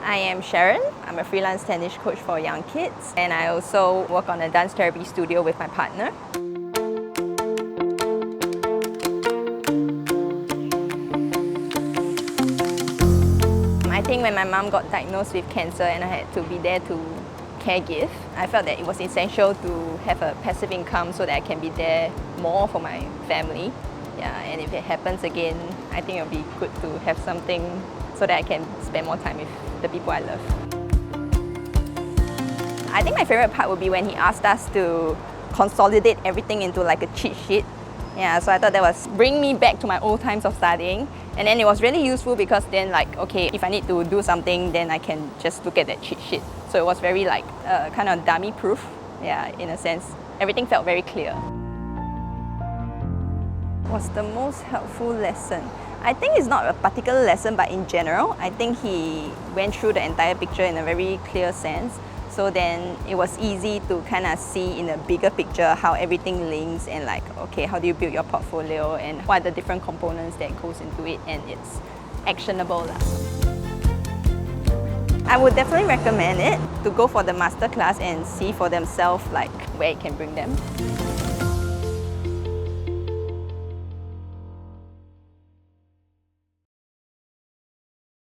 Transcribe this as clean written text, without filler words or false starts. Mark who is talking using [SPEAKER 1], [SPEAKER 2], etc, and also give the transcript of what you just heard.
[SPEAKER 1] I am Sharon. I'm a freelance tennis coach for young kids, and I also work on a dance therapy studio with my partner. I think when my mom got diagnosed with cancer and I had to be there to caregive, I felt that it was essential to have a passive income so that I can be there more for my family. Yeah, and if it happens again, I think it'll be good to have something so that I can spend more time with the people I love. I think my favorite part would be when he asked us to consolidate everything into like a cheat sheet. Yeah, so I thought that was bring me back to my old times of studying. And then it was really useful because then okay, if I need to do something, then I can just look at that cheat sheet. So it was very kind of dummy proof, yeah, in a sense. Everything felt very clear. What's the most helpful lesson? I think it's not a particular lesson, but in general, I think he went through the entire picture in a very clear sense. So then it was easy to kind of see in a bigger picture how everything links and okay, how do you build your portfolio and what are the different components that goes into it, and it's actionable. I would definitely recommend it to go for the masterclass and see for themselves where it can bring them.